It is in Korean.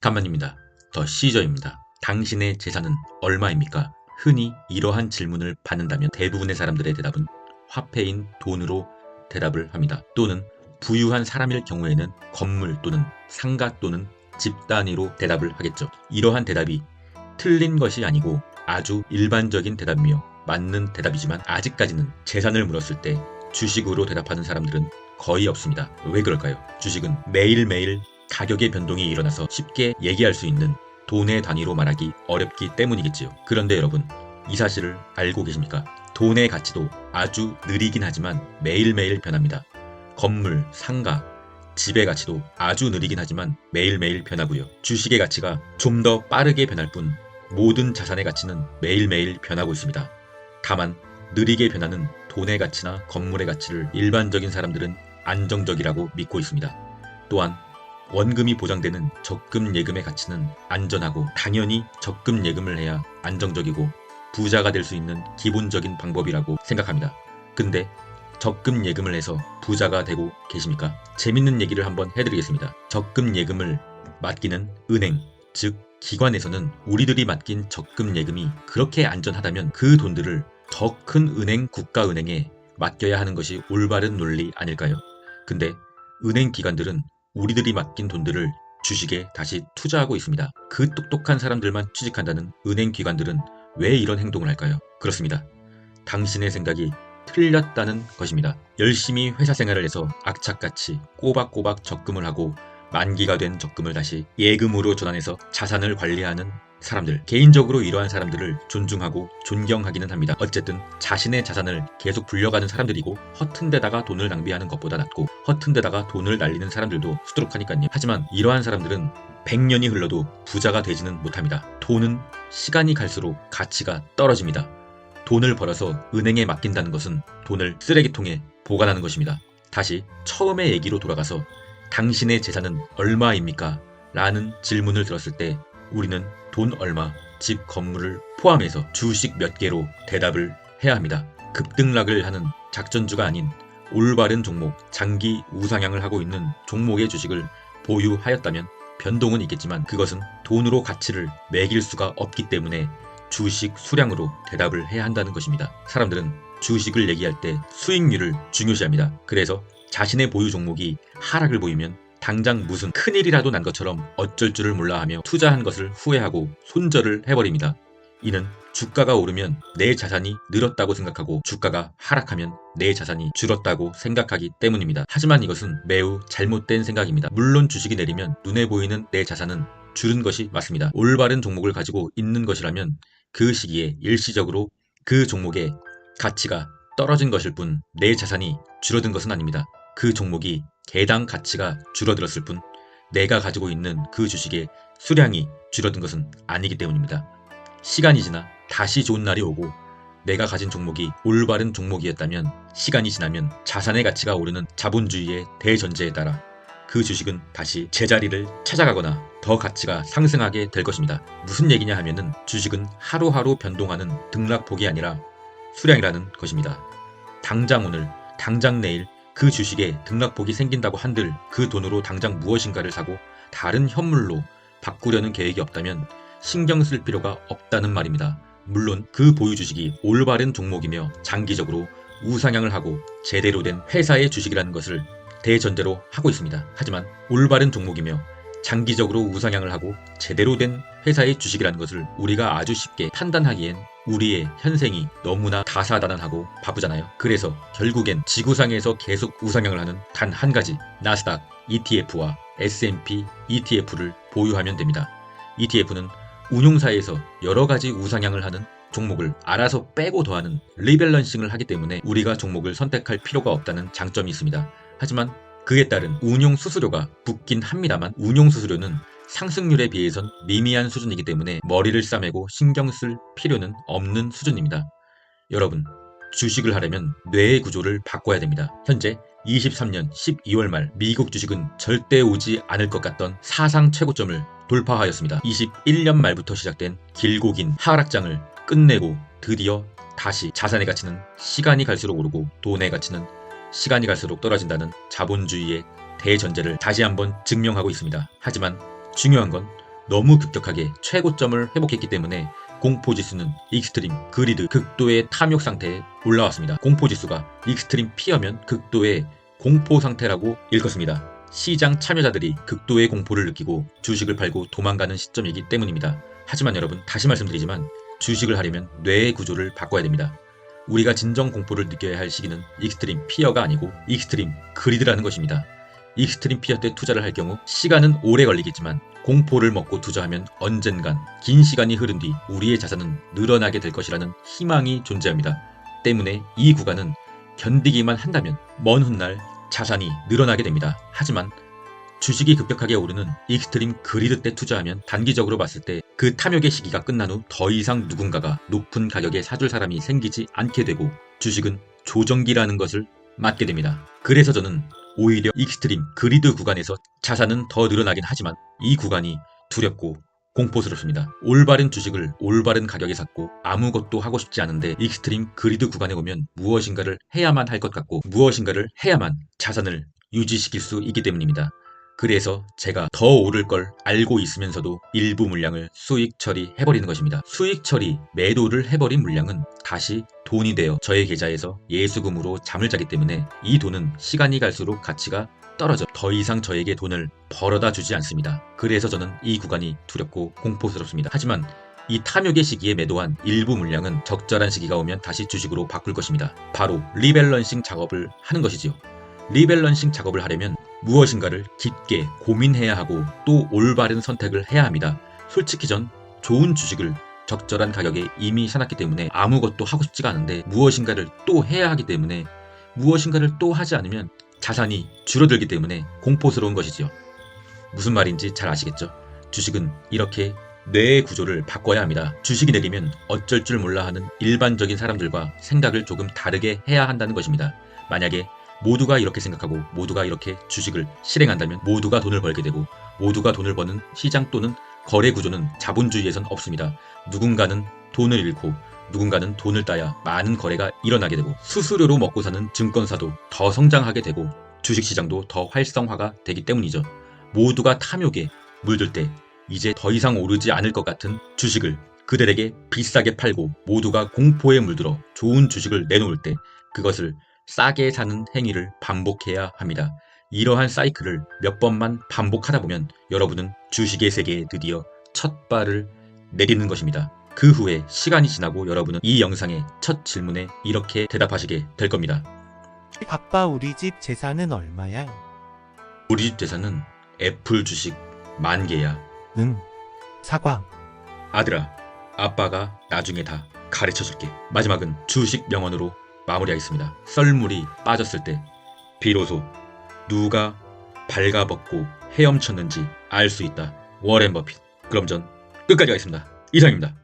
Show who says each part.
Speaker 1: 간만입니다. 더 시저입니다. 당신의 재산은 얼마입니까? 흔히 이러한 질문을 받는다면 대부분의 사람들의 대답은 화폐인 돈으로 대답을 합니다. 또는 부유한 사람일 경우에는 건물 또는 상가 또는 집 단위로 대답을 하겠죠. 이러한 대답이 틀린 것이 아니고 아주 일반적인 대답이며 맞는 대답이지만 아직까지는 재산을 물었을 때 주식으로 대답하는 사람들은 거의 없습니다. 왜 그럴까요? 주식은 매일매일 가격의 변동이 일어나서 쉽게 얘기할 수 있는 돈의 단위로 말하기 어렵기 때문이겠지요. 그런데 여러분, 이 사실을 알고 계십니까? 돈의 가치도 아주 느리긴 하지만 매일매일 변합니다. 건물, 상가, 집의 가치도 아주 느리긴 하지만 매일매일 변하고요. 주식의 가치가 좀 더 빠르게 변할 뿐 모든 자산의 가치는 매일매일 변하고 있습니다. 다만 느리게 변하는 돈의 가치나 건물의 가치를 일반적인 사람들은 안정적이라고 믿고 있습니다. 또한 원금이 보장되는 적금 예금의 가치는 안전하고 당연히 적금 예금을 해야 안정적이고 부자가 될 수 있는 기본적인 방법이라고 생각합니다. 근데 적금 예금을 해서 부자가 되고 계십니까? 재밌는 얘기를 한번 해드리겠습니다. 적금 예금을 맡기는 은행, 즉 기관에서는 우리들이 맡긴 적금 예금이 그렇게 안전하다면 그 돈들을 더 큰 은행, 국가은행에 맡겨야 하는 것이 올바른 논리 아닐까요? 근데 은행 기관들은 우리들이 맡긴 돈들을 주식에 다시 투자하고 있습니다. 그 똑똑한 사람들만 취직한다는 은행 기관들은 왜 이런 행동을 할까요? 그렇습니다. 당신의 생각이 틀렸다는 것입니다. 열심히 회사 생활을 해서 악착같이 꼬박꼬박 적금을 하고 만기가 된 적금을 다시 예금으로 전환해서 자산을 관리하는 사람들, 개인적으로 이러한 사람들을 존중하고 존경하기는 합니다. 어쨌든 자신의 자산을 계속 불려가는 사람들이고 허튼 데다가 돈을 낭비하는 것보다 낫고 허튼 데다가 돈을 날리는 사람들도 수두룩하니까요. 하지만 이러한 사람들은 100년이 흘러도 부자가 되지는 못합니다. 돈은 시간이 갈수록 가치가 떨어집니다. 돈을 벌어서 은행에 맡긴다는 것은 돈을 쓰레기통에 보관하는 것입니다. 다시 처음의 얘기로 돌아가서 당신의 재산은 얼마입니까? 라는 질문을 들었을 때 우리는 돈 얼마, 집 건물을 포함해서 주식 몇 개로 대답을 해야 합니다. 급등락을 하는 작전주가 아닌 올바른 종목, 장기 우상향을 하고 있는 종목의 주식을 보유하였다면 변동은 있겠지만 그것은 돈으로 가치를 매길 수가 없기 때문에 주식 수량으로 대답을 해야 한다는 것입니다. 사람들은 주식을 얘기할 때 수익률을 중요시합니다. 그래서 자신의 보유 종목이 하락을 보이면 당장 무슨 큰일이라도 난 것처럼 어쩔 줄을 몰라 하며 투자한 것을 후회하고 손절을 해버립니다. 이는 주가가 오르면 내 자산이 늘었다고 생각하고 주가가 하락하면 내 자산이 줄었다고 생각하기 때문입니다. 하지만 이것은 매우 잘못된 생각입니다. 물론 주식이 내리면 눈에 보이는 내 자산은 줄은 것이 맞습니다. 올바른 종목을 가지고 있는 것이라면 그 시기에 일시적으로 그 종목의 가치가 떨어진 것일 뿐 내 자산이 줄어든 것은 아닙니다. 그 종목이 개당 가치가 줄어들었을 뿐 내가 가지고 있는 그 주식의 수량이 줄어든 것은 아니기 때문입니다. 시간이 지나 다시 좋은 날이 오고 내가 가진 종목이 올바른 종목이었다면 시간이 지나면 자산의 가치가 오르는 자본주의의 대전제에 따라 그 주식은 다시 제자리를 찾아가거나 더 가치가 상승하게 될 것입니다. 무슨 얘기냐 하면은 주식은 하루하루 변동하는 등락폭이 아니라 수량이라는 것입니다. 당장 오늘, 당장 내일 그 주식에 등락폭이 생긴다고 한들 그 돈으로 당장 무엇인가를 사고 다른 현물로 바꾸려는 계획이 없다면 신경 쓸 필요가 없다는 말입니다. 물론 그 보유 주식이 올바른 종목이며 장기적으로 우상향을 하고 제대로 된 회사의 주식이라는 것을 대전제로 하고 있습니다. 하지만 올바른 종목이며 장기적으로 우상향을 하고 제대로 된 회사의 주식이라는 것을 우리가 아주 쉽게 판단하기엔 우리의 현생이 너무나 다사다난하고 바쁘잖아요. 그래서 결국엔 지구상에서 계속 우상향을 하는 단 한 가지 나스닥 ETF와 S&P ETF를 보유하면 됩니다. ETF는 운용사에서 여러 가지 우상향을 하는 종목을 알아서 빼고 더하는 리밸런싱을 하기 때문에 우리가 종목을 선택할 필요가 없다는 장점이 있습니다. 하지만 그에 따른 운용 수수료가 붙긴 합니다만 운용 수수료는 상승률에 비해선 미미한 수준이기 때문에 머리를 싸매고 신경 쓸 필요는 없는 수준입니다. 여러분, 주식을 하려면 뇌의 구조를 바꿔야 됩니다. 현재 23년 12월 말 미국 주식은 절대 오지 않을 것 같던 사상 최고점을 돌파하였습니다. 21년 말부터 시작된 길고 긴 하락장을 끝내고 드디어 다시 자산의 가치는 시간이 갈수록 오르고 돈의 가치는 시간이 갈수록 떨어진다는 자본주의의 대전제를 다시 한번 증명하고 있습니다. 하지만 중요한 건 너무 급격하게 최고점을 회복했기 때문에 공포지수는 익스트림, 그리드, 극도의 탐욕 상태에 올라왔습니다. 공포지수가 익스트림 P여면 극도의 공포 상태라고 읽었습니다. 시장 참여자들이 극도의 공포를 느끼고 주식을 팔고 도망가는 시점이기 때문입니다. 하지만 여러분, 다시 말씀드리지만 주식을 하려면 뇌의 구조를 바꿔야 됩니다. 우리가 진정 공포를 느껴야 할 시기는 익스트림 피어가 아니고 익스트림 그리드라는 것입니다. 익스트림 피어 때 투자를 할 경우 시간은 오래 걸리겠지만 공포를 먹고 투자하면 언젠간 긴 시간이 흐른 뒤 우리의 자산은 늘어나게 될 것이라는 희망이 존재합니다. 때문에 이 구간은 견디기만 한다면 먼 훗날 자산이 늘어나게 됩니다. 하지만 주식이 급격하게 오르는 익스트림 그리드 때 투자하면 단기적으로 봤을 때 그 탐욕의 시기가 끝난 후 더 이상 누군가가 높은 가격에 사줄 사람이 생기지 않게 되고 주식은 조정기라는 것을 맞게 됩니다. 그래서 저는 오히려 익스트림 그리드 구간에서 자산은 더 늘어나긴 하지만 이 구간이 두렵고 공포스럽습니다. 올바른 주식을 올바른 가격에 샀고 아무것도 하고 싶지 않은데 익스트림 그리드 구간에 오면 무엇인가를 해야만 할 것 같고 무엇인가를 해야만 자산을 유지시킬 수 있기 때문입니다. 그래서 제가 더 오를 걸 알고 있으면서도 일부 물량을 수익 처리해버리는 것입니다. 수익 처리, 매도를 해버린 물량은 다시 돈이 되어 저의 계좌에서 예수금으로 잠을 자기 때문에 이 돈은 시간이 갈수록 가치가 떨어져 더 이상 저에게 돈을 벌어다 주지 않습니다. 그래서 저는 이 구간이 두렵고 공포스럽습니다. 하지만 이 탐욕의 시기에 매도한 일부 물량은 적절한 시기가 오면 다시 주식으로 바꿀 것입니다. 바로 리밸런싱 작업을 하는 것이지요. 리밸런싱 작업을 하려면 무엇인가를 깊게 고민해야 하고 또 올바른 선택을 해야 합니다. 솔직히 전 좋은 주식을 적절한 가격에 이미 사놨기 때문에 아무것도 하고 싶지가 않은데 무엇인가를 또 해야 하기 때문에 무엇인가를 또 하지 않으면 자산이 줄어들기 때문에 공포스러운 것이지요. 무슨 말인지 잘 아시겠죠? 주식은 이렇게 뇌의 구조를 바꿔야 합니다. 주식이 내리면 어쩔 줄 몰라 하는 일반적인 사람들과 생각을 조금 다르게 해야 한다는 것입니다. 만약에 모두가 이렇게 생각하고 모두가 이렇게 주식을 실행한다면 모두가 돈을 벌게 되고 모두가 돈을 버는 시장 또는 거래 구조는 자본주의에선 없습니다. 누군가는 돈을 잃고 누군가는 돈을 따야 많은 거래가 일어나게 되고 수수료로 먹고 사는 증권사도 더 성장하게 되고 주식시장도 더 활성화가 되기 때문이죠. 모두가 탐욕에 물들 때 이제 더 이상 오르지 않을 것 같은 주식을 그들에게 비싸게 팔고 모두가 공포에 물들어 좋은 주식을 내놓을 때 그것을 싸게 사는 행위를 반복해야 합니다. 이러한 사이클을 몇 번만 반복하다 보면 여러분은 주식의 세계에 드디어 첫 발을 내딛는 것입니다. 그 후에 시간이 지나고 여러분은 이 영상의 첫 질문에 이렇게 대답하시게 될 겁니다.
Speaker 2: 아빠, 우리 집 재산은 얼마야?
Speaker 1: 우리 집 재산은 애플 주식 10,000개야.
Speaker 2: 응. 사과.
Speaker 1: 아들아, 아빠가 나중에 다 가르쳐줄게. 마지막은 주식 명언으로 마무리하겠습니다. 썰물이 빠졌을 때 비로소 누가 발가벗고 헤엄쳤는지 알 수 있다. 워렌 버핏. 그럼 전 끝까지 가겠습니다. 이상입니다.